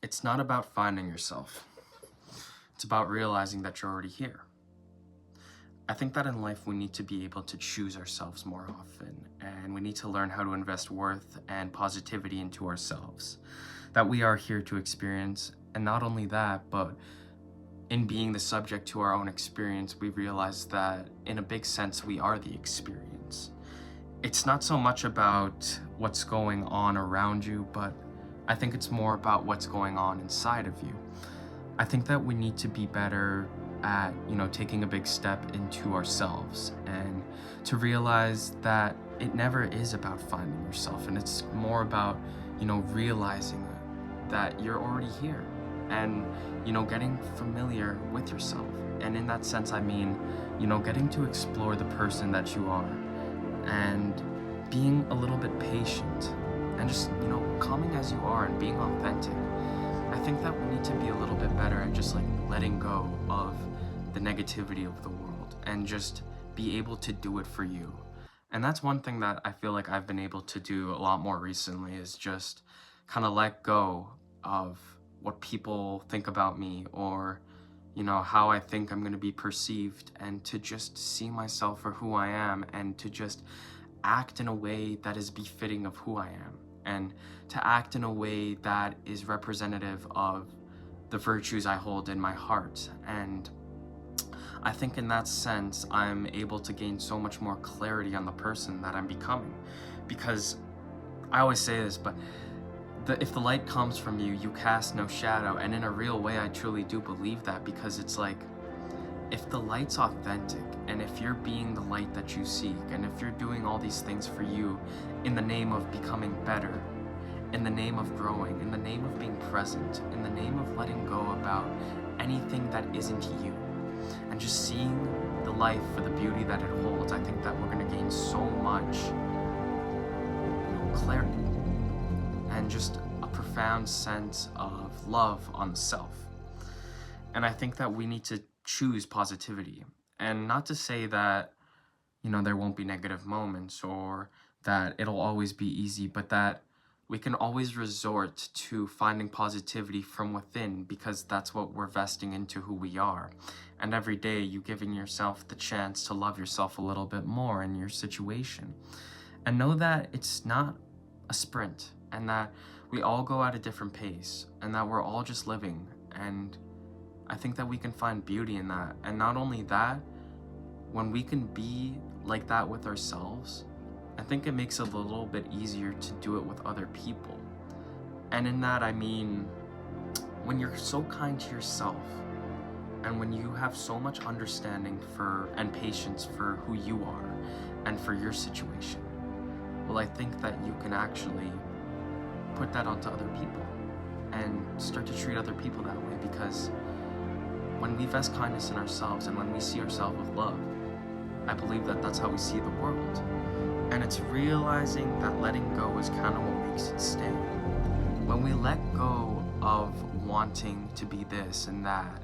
It's not about finding yourself. It's about realizing that you're already here. I think that in life we need to be able to choose ourselves more often, and we need to learn how to invest worth and positivity into ourselves that we are here to experience. And not only that, but in being the subject to our own experience, we realize that in a big sense, we are the experience. It's not so much about what's going on around you, but I think it's more about what's going on inside of you. I think that we need to be better at, taking a big step into ourselves and to realize that it never is about finding yourself, and it's more about, realizing that you're already here and, getting familiar with yourself. And in that sense, I mean, getting to explore the person that you are and being a little bit patient and just, coming as you are and being authentic. I think that we need to be a little bit better at just letting go of the negativity of the world and just be able to do it for you. And that's one thing that I feel like I've been able to do a lot more recently, is just kind of let go of what people think about me, or how I think I'm going to be perceived, and to just see myself for who I am and to just act in a way that is befitting of who I am, and to act in a way that is representative of the virtues I hold in my heart. And I think in that sense, I'm able to gain so much more clarity on the person that I'm becoming. Because I always say this, but if the light comes from you, you cast no shadow. And in a real way, I truly do believe that, because it's like, if the light's authentic, and if you're being the light that you seek, and if you're doing all these things for you in the name of becoming better, in the name of growing, in the name of being present, in the name of letting go about anything that isn't you, and just seeing the life for the beauty that it holds, I think that we're going to gain so much clarity and just a profound sense of love on the self. And I think that we need to choose positivity. And not to say that, there won't be negative moments or that it'll always be easy, but that we can always resort to finding positivity from within, because that's what we're vesting into who we are. And every day you giving yourself the chance to love yourself a little bit more in your situation. And know that it's not a sprint, and that we all go at a different pace, and that we're all just living. And I think that we can find beauty in that. And not only that, when we can be like that with ourselves, I think it makes it a little bit easier to do it with other people. And in that, I mean, when you're so kind to yourself, and when you have so much understanding for and patience for who you are and for your situation, well, I think that you can actually put that onto other people and start to treat other people that way. Because when we vest kindness in ourselves and when we see ourselves with love, I believe that that's how we see the world. And it's realizing that letting go is kind of what makes it stay. When we let go of wanting to be this and that,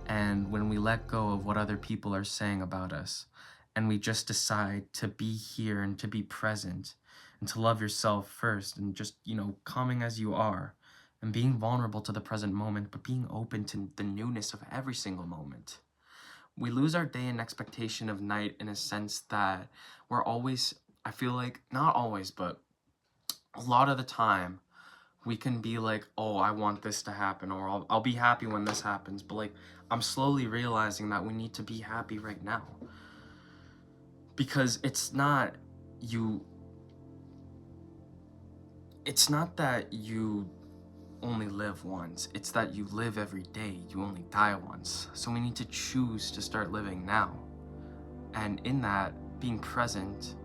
and when we let go of what other people are saying about us, and we just decide to be here and to be present and to love yourself first, and just, coming as you are and being vulnerable to the present moment, but being open to the newness of every single moment. We lose our day in expectation of night, in a sense that we're always, I feel like, not always, but a lot of the time, we can be like, oh, I want this to happen, or I'll be happy when this happens. But I'm slowly realizing that we need to be happy right now. Because it's not that you only live once, it's that you live every day, you only die once. So we need to choose to start living now. And in that, being present,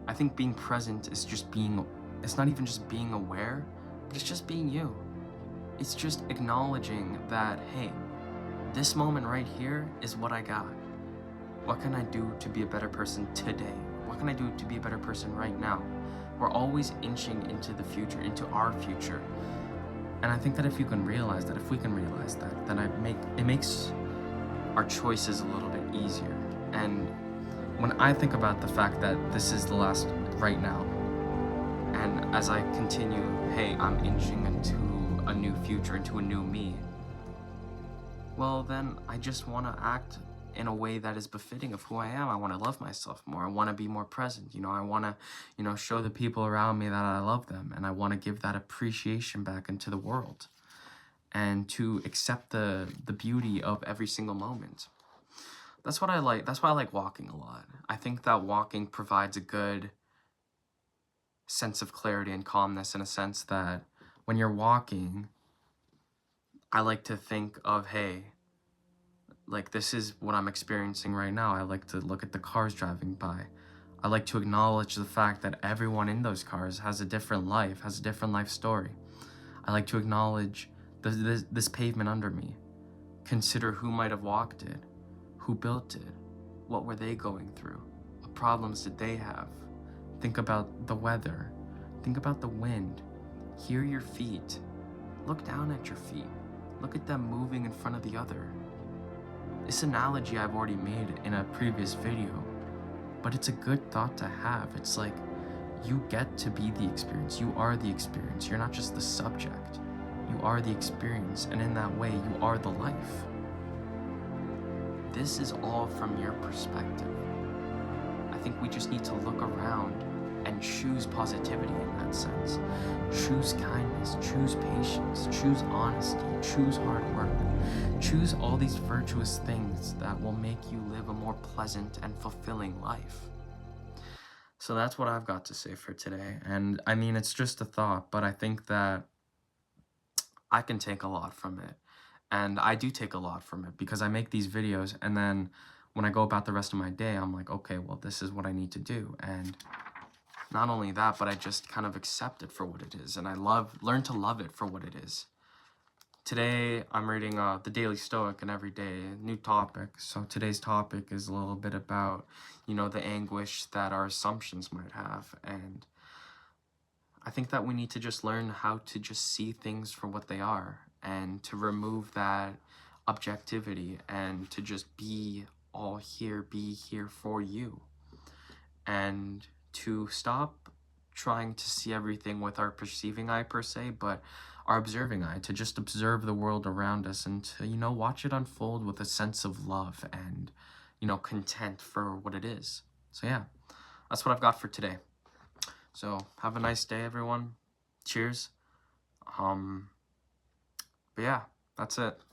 I think being present is just it's not even just being aware, but it's just being you. It's just acknowledging that, hey, this moment right here is what I got. What can I do to be a better person today? What can I do to be a better person right now? We're always inching into the future, into our future. And I think that if we can realize that, then it makes our choices a little bit easier. And when I think about the fact that this is the last right now, and as I continue, hey, I'm inching into a new future, into a new me, well, then I just want to act in a way that is befitting of who I am. I want to love myself more. I want to be more present. I want to, show the people around me that I love them, and I want to give that appreciation back into the world, and to accept the beauty of every single moment. That's what I like. That's why I like walking a lot. I think that walking provides a good sense of clarity and calmness, in a sense that when you're walking, I like to think of, hey, like, this is what I'm experiencing right now. I like to look at the cars driving by. I like to acknowledge the fact that everyone in those cars has a different life, has a different life story. I like to acknowledge this pavement under me. Consider who might have walked it, who built it, what were they going through, what problems did they have. Think about the weather, think about the wind, hear your feet, look down at your feet, look at them moving in front of the other. This analogy I've already made in a previous video, but it's a good thought to have. It's like, you get to be the experience. You are the experience. You're not just the subject. You are the experience, and in that way, you are the life. This is all from your perspective. I think we just need to look around and choose positivity in that sense. Choose kindness, choose patience, choose honesty, choose hard work. Choose all these virtuous things that will make you live a more pleasant and fulfilling life. So that's what I've got to say for today. And I mean, it's just a thought, but I think that I can take a lot from it. And I do take a lot from it, because I make these videos, and then when I go about the rest of my day, I'm like, okay, well, this is what I need to do. And not only that, but I just kind of accept it for what it is, and I learn to love it for what it is. Today, I'm reading The Daily Stoic, and every day, new topic. So today's topic is a little bit about, the anguish that our assumptions might have. And I think that we need to just learn how to just see things for what they are, and to remove that objectivity, and to just be all here, be here for you. And to stop trying to see everything with our perceiving eye per se, but our observing eye, to just observe the world around us, and to, watch it unfold with a sense of love and, content for what it is. So yeah, that's what I've got for today. So have a nice day, everyone. Cheers. But yeah, that's it.